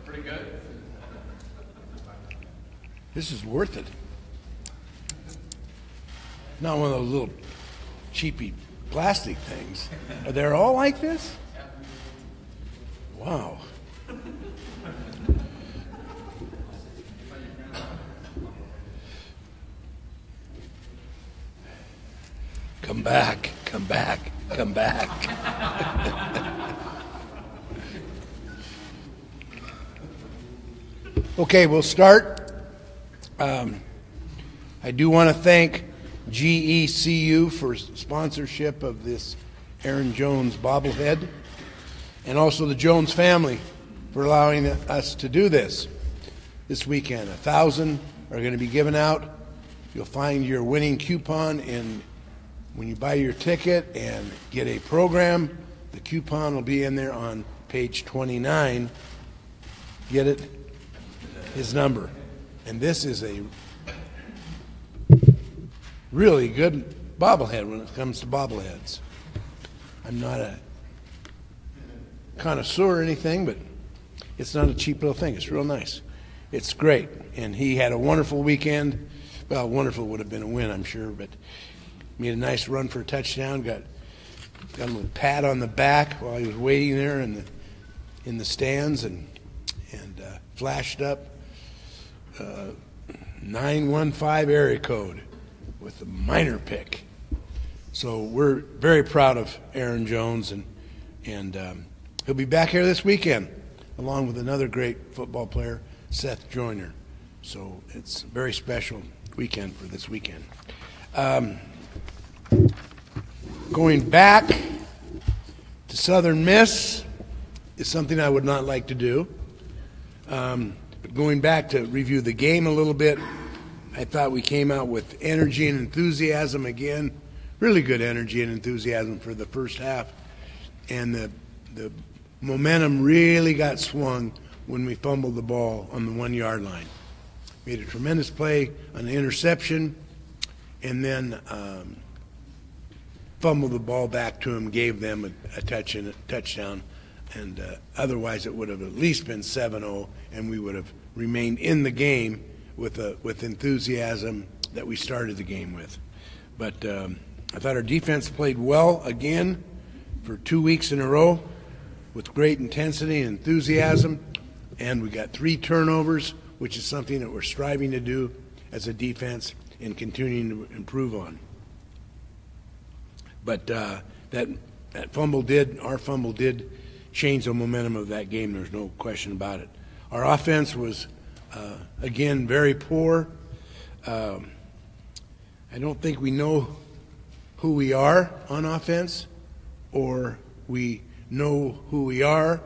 Pretty good. This is worth it. Not one of those little cheapy plastic things. Are they all like this? Wow. Come back, come back, come back. Okay, we'll start. I do want to thank GECU for sponsorship of this Aaron Jones bobblehead, and also the Jones family for allowing us to do this weekend. 1,000 are going to be given out. You'll find your winning coupon when you buy your ticket and get a program. The coupon will be in there on page 29. Get it? His number. And this is a really good bobblehead when it comes to bobbleheads. I'm not a connoisseur or anything, but it's not a cheap little thing. It's real nice. It's great. And he had a wonderful weekend. Well, wonderful would have been a win, I'm sure, but made a nice run for a touchdown. Got a little pat on the back while he was waiting there in the stands, and flashed up 915 area code with a minor pick. So we're very proud of Aaron Jones, and he'll be back here this weekend along with another great football player, Seth Joyner. So it's a very special weekend for this weekend. Going back to Southern Miss is something I would not like to do. But going back to review the game a little bit, I thought we came out with energy and enthusiasm again. Really good energy and enthusiasm for the first half. And the momentum really got swung when we fumbled the ball on the 1 yard line. Made a tremendous play on the interception, and then fumbled the ball back to him, gave them a touchdown, and otherwise it would have at least been 7-0, and we would have remained in the game with enthusiasm that we started the game with. But I thought our defense played well again for 2 weeks in a row with great intensity and enthusiasm, and we got 3 turnovers, which is something that we're striving to do as a defense and continuing to improve on. But that fumble our fumble did change the momentum of that game. There's no question about it. Our offense was, again, very poor. I don't think we know who we are on offense, or we know who we are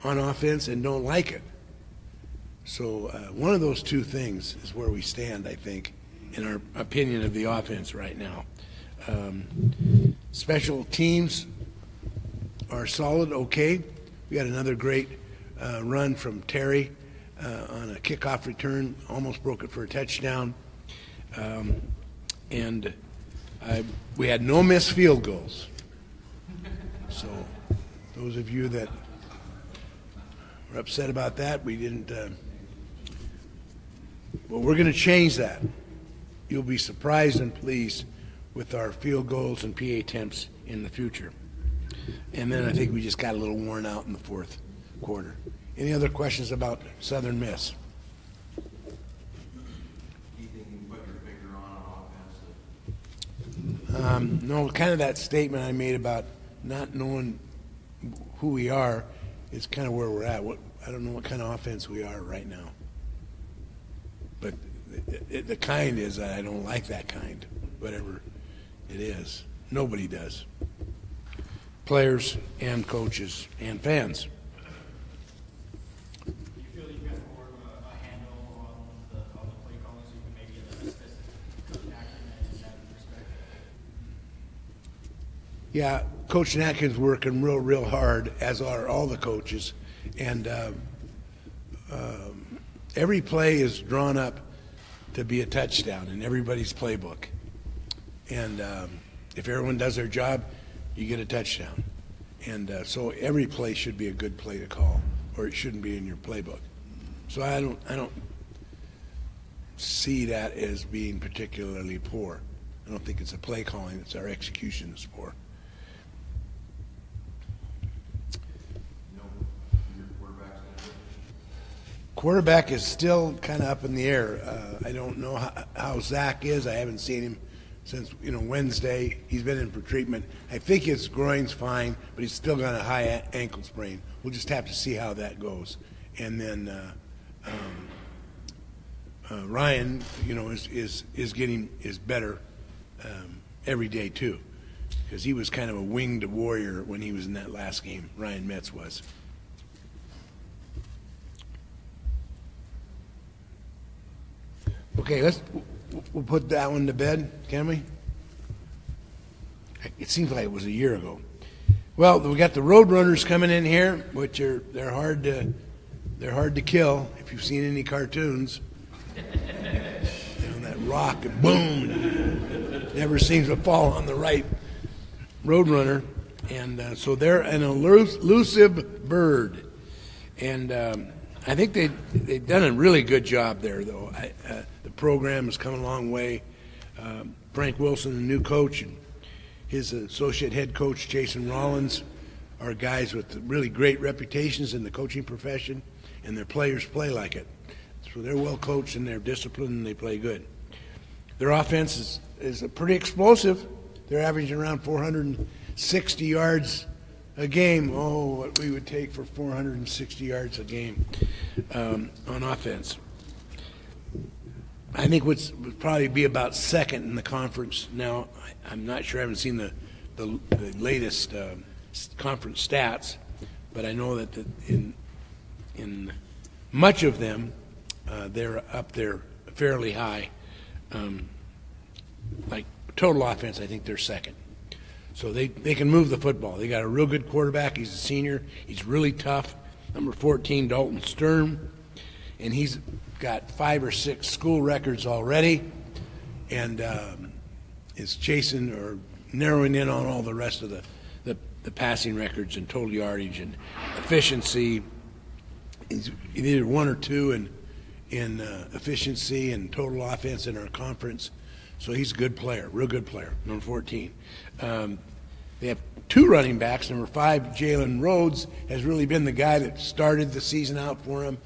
on offense and don't like it. So one of those two things is where we stand, I think, in our opinion of the offense right now. Special teams are solid, okay. We got another great run from Terry on a kickoff return, almost broke it for a touchdown. And we had no missed field goals. So those of you that were upset about that, we didn't. Well, we're going to change that. You'll be surprised and pleased with our field goals and PA attempts in the future. And then I think we just got a little worn out in the fourth quarter. Any other questions about Southern Miss? Do you think you put your finger on offense? No, kind of that statement I made about not knowing who we are is kind of where we're at. I don't know what kind of offense we are right now. But the kind is that I don't like that kind, whatever it is. Nobody does. Players and coaches and fans. Do you feel you've got more of a handle on the play calling, so you can maybe get a specific coach action in that respect? Yeah, Coach Atkins working real hard, as are all the coaches, and every play is drawn up to be a touchdown in everybody's playbook. And if everyone does their job, you get a touchdown. And so every play should be a good play to call. or it shouldn't be in your playbook. So I don't see that as being particularly poor. I don't think it's a play calling, it's our execution that's poor. Quarterback is still kind of up in the air. I don't know how Zach is. I haven't seen him since Wednesday. He's been in for treatment. I think his groin's fine, but he's still got a high ankle sprain. We'll just have to see how that goes. And then Ryan, is better every day too, because he was kind of a winged warrior when he was in that last game. Ryan Metz was. Okay, we'll put that one to bed, can we? It seems like it was a year ago. Well, we got the Roadrunners coming in here, which they're hard to kill. If you've seen any cartoons, that rock and boom, never seems to fall on the right Roadrunner, and so they're an elusive bird, and I think they've done a really good job there, though. The program has come a long way. Frank Wilson, the new coach, and his associate head coach, Jason Rollins, are guys with really great reputations in the coaching profession, and their players play like it. So they're well coached and they're disciplined and they play good. Their offense is pretty explosive. They're averaging around 460 yards a game. Oh, what we would take for 460 yards a game on offense. I think would probably be about second in the conference now. I'm not sure. I haven't seen the latest conference stats, but I know that in much of them they're up there fairly high. Like total offense, I think they're second. So they can move the football. They got a real good quarterback. He's a senior. He's really tough. Number 14, Dalton Sturm, and he's got 5 or 6 school records already, and is chasing or narrowing in on all the rest of the passing records and total yardage and efficiency. He's either 1 or 2 in efficiency and total offense in our conference. So he's a good player, real good player, number 14. They have 2 running backs. Number 5, Jalen Rhodes, has really been the guy that started the season out for him,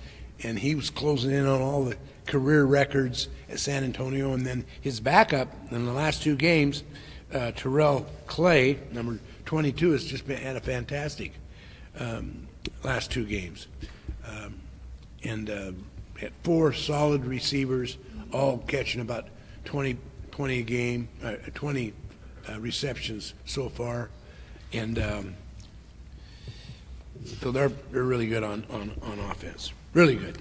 and he was closing in on all the career records at San Antonio. And then his backup in the last 2 games, Terrell Clay, number 22, has just had a fantastic last 2 games. And had 4 solid receivers, all catching about 20 a game, 20 receptions so far, and so they're really good on offense, really good.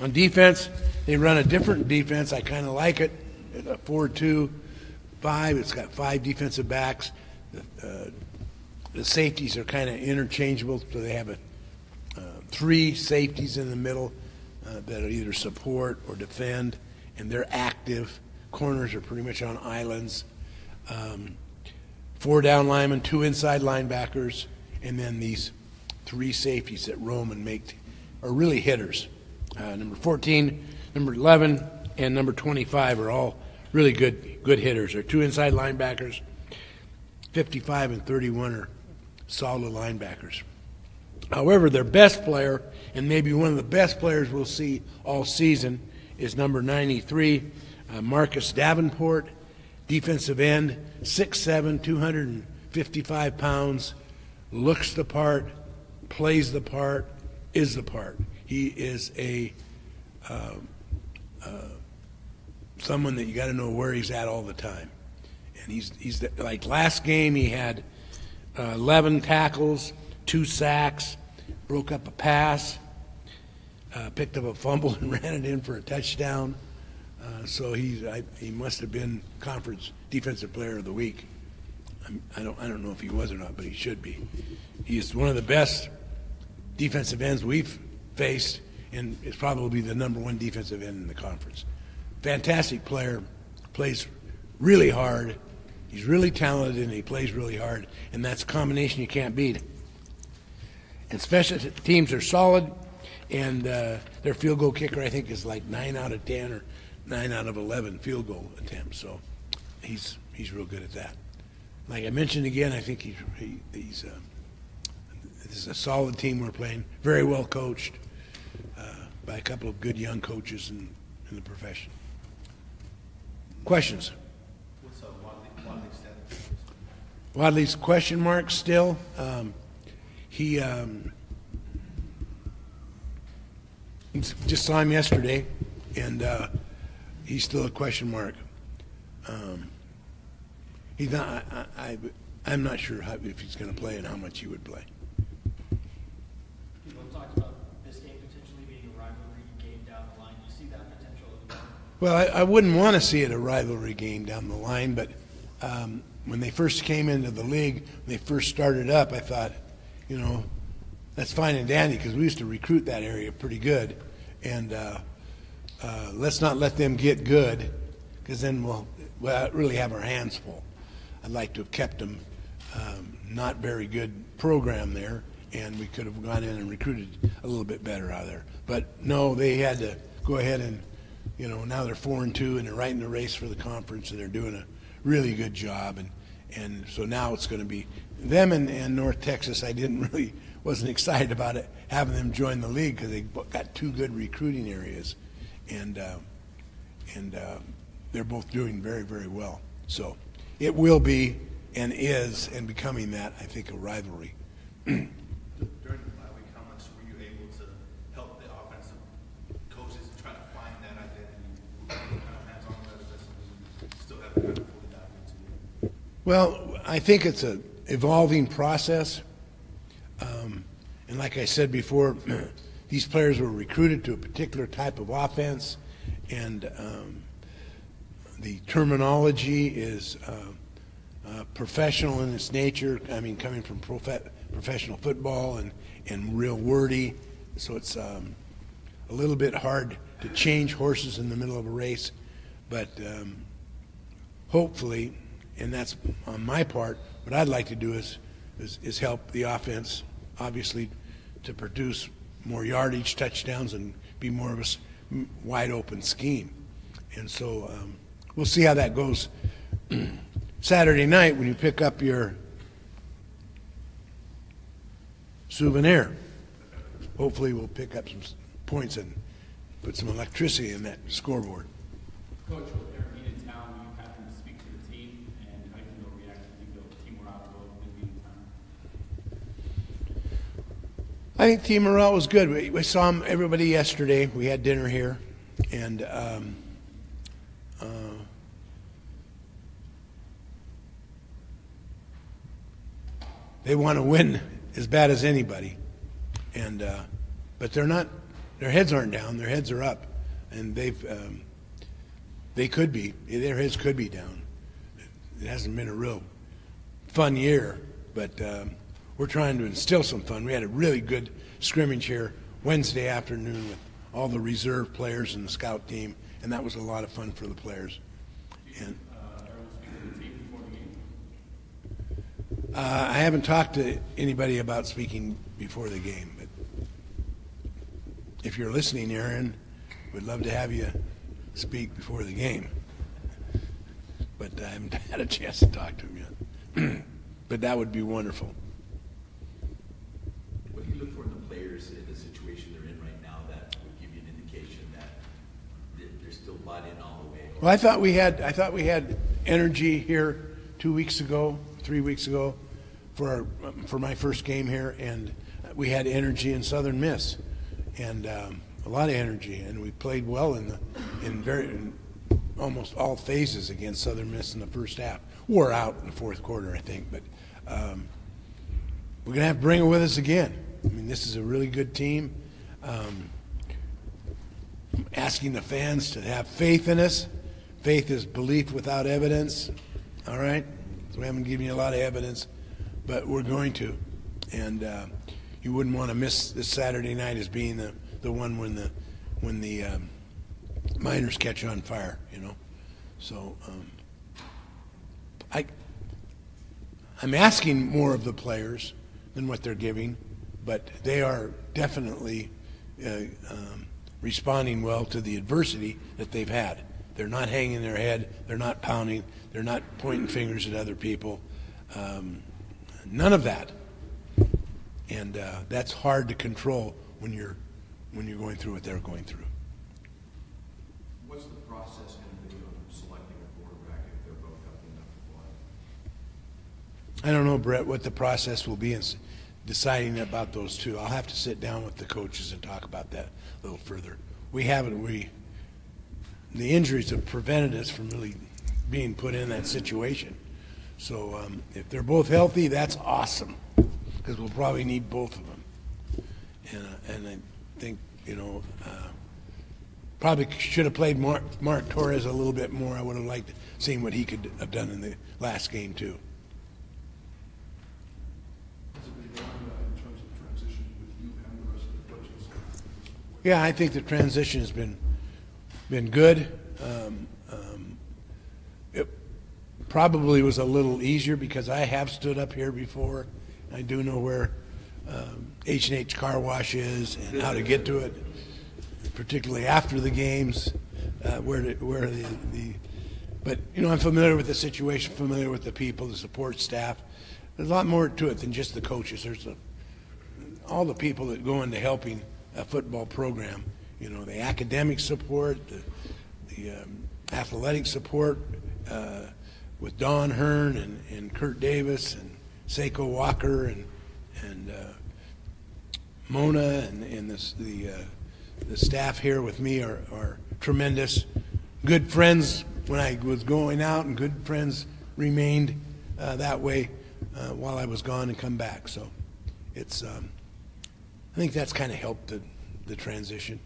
On defense, they run a different defense. I kind of like it. It's a 4-2-5. It's got 5 defensive backs. The safeties are kind of interchangeable, so they have 3 safeties in the middle that either support or defend, and they're active. Corners are pretty much on islands. 4 down linemen, 2 inside linebackers, and then these 3 safeties that roam and are really hitters. Number 14, number 11, and number 25 are all really good hitters. There are 2 inside linebackers. 55 and 31 are solid linebackers. However, their best player, and maybe one of the best players we'll see all season, is number 93, Marcus Davenport, defensive end, 6'7", 255 pounds, looks the part, plays the part, is the part. He is someone that you got to know where he's at all the time. And he's like last game he had 11 tackles, 2 sacks, broke up a pass, picked up a fumble and ran it in for a touchdown. So he must have been conference defensive player of the week. I don't know if he was or not, but he should be. He is one of the best defensive ends we've faced, and is probably the number 1 defensive end in the conference. Fantastic player, plays really hard. He's really talented and he plays really hard, and that's a combination you can't beat. And special teams are solid, and their field goal kicker, I think, is like 9 out of 10 or 9 out of 11 field goal attempts. So he's real good at that. Like I mentioned again, I think this is a solid team we're playing, very well coached by a couple of good young coaches in the profession. Questions? What's Wadley's status? Wadley's question mark still. He just saw him yesterday, and he's still a question mark. He's not. I'm not sure if he's going to play and how much he would play. People have talked about this game potentially being a rivalry game down the line. Do you see that potential as well? Well, I wouldn't want to see it a rivalry game down the line, but when they first came into the league, when they first started up, I thought, you know, that's fine and dandy because we used to recruit that area pretty good, and let's not let them get good because then we'll really have our hands full. I'd like to have kept them not very good program there, and we could have gone in and recruited a little bit better out of there. But no, they had to go ahead and, you know, now they're 4-2 and they're right in the race for the conference, and they're doing a really good job. And so now it's going to be them and North Texas. I wasn't excited about it having them join the league because they got two good recruiting areas, and they're both doing very, very well. So it will be and is and becoming that, I think, a rivalry. During the bye week, how much were you able to help the offensive coaches try to find that identity? What kind of hands-on that is that something you still haven't kind of fully dived into yet? Well, I think it's an evolving process. And like I said before, these players were recruited to a particular type of offense, and the terminology is professional in its nature. I mean, coming from professional football and real wordy. So it's a little bit hard to change horses in the middle of a race. But hopefully, and that's on my part, what I'd like to do is help the offense, obviously, to produce more yardage, touchdowns, and be more of a wide open scheme. And so we'll see how that goes Saturday night when you pick up your souvenir. Hopefully we'll pick up some points and put some electricity in that scoreboard. Coach, with their being in town, will you happen to speak to the team and how you think they'll react to the team morale will be in town? I think team morale was good. We saw everybody yesterday. We had dinner here, and they want to win as bad as anybody, and but they're not. Their heads aren't down. Their heads are up, and they could be. Their heads could be down. It hasn't been a real fun year, but we're trying to instill some fun. We had a really good scrimmage here Wednesday afternoon with all the reserve players and the scout team, and that was a lot of fun for the players. And I haven't talked to anybody about speaking before the game, but if you're listening, Aaron, we'd love to have you speak before the game. But I haven't had a chance to talk to him yet. But that would be wonderful. What do you look for in the players in the situation they're in right now that would give you an indication that they're still bought in all the way? Well, I thought we had energy here 2 weeks ago, 3 weeks ago, for my first game here, and we had energy in Southern Miss, and a lot of energy, and we played well in almost all phases against Southern Miss in the first half. Wore out in the fourth quarter, I think, but we're going to have to bring it with us again. I mean, this is a really good team. Asking the fans to have faith in us. Faith is belief without evidence. All right? So we haven't given you a lot of evidence, but we're going to. And you wouldn't want to miss this Saturday night as being the one when the miners catch on fire, you know. So I'm asking more of the players than what they're giving, but they are definitely responding well to the adversity that they've had. They're not hanging their head. They're not pounding. They're not pointing fingers at other people. None of that. And that's hard to control when you're going through what they're going through. What's the process going to be on selecting a quarterback if they're both healthy enough to play? I don't know, Brett, what the process will be in deciding about those two. I'll have to sit down with the coaches and talk about that a little further. The injuries have prevented us from really being put in that situation. So if they're both healthy, that's awesome, because we'll probably need both of them. And I think, probably should have played Mark Torres a little bit more. I would have liked seeing what he could have done in the last game, too. Has it been going in terms of transition with you and the rest of the coaches? Yeah, I think the transition has been good. It probably was a little easier because I have stood up here before. I do know where H&H Car Wash is and how to get to it, particularly after the games, but I'm familiar with the situation, familiar with the people, the support staff. There's a lot more to it than just the coaches. There's all the people that go into helping a football program. The academic support, the athletic support with Don Hearn and Kurt Davis and Seiko Walker and Mona and the staff here with me are tremendous. Good friends when I was going out, and good friends remained that way while I was gone and come back. So it's I think that's kind of helped the transition.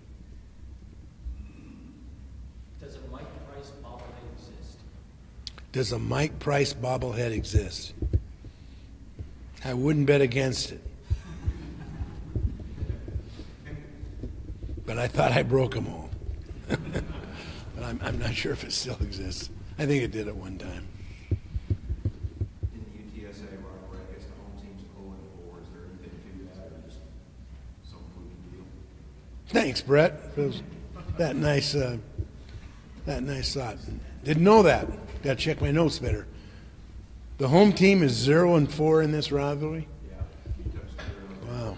Does a Mike Price bobblehead exist? Does a Mike Price bobblehead exist? I wouldn't bet against it. But I thought I broke them all. But I'm not sure if it still exists. I think it did at one time. In the UTSA rivalry, I guess the home team's 0-4. Is there anything to that, or just some fluky deal? Thanks, Brett. It was that nice thought. Didn't know that. Got to check my notes better. The home team is 0-4 in this rivalry? Yeah. Wow.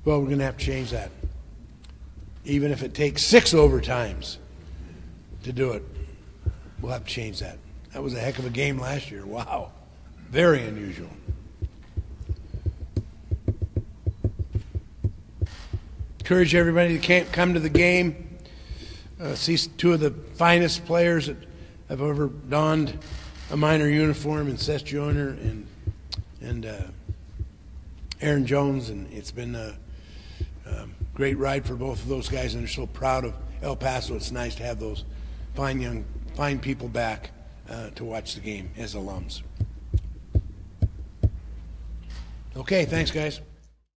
Well, we're going to have to change that. Even if it takes 6 overtimes to do it, we'll have to change that. That was a heck of a game last year. Wow. Very unusual. Encourage everybody to come to the game. See two of the finest players that have ever donned a minor uniform, in Seth Joyner and Aaron Jones, and it's been a great ride for both of those guys, and they're so proud of El Paso. It's nice to have those fine people back to watch the game as alums. Okay, thanks, guys.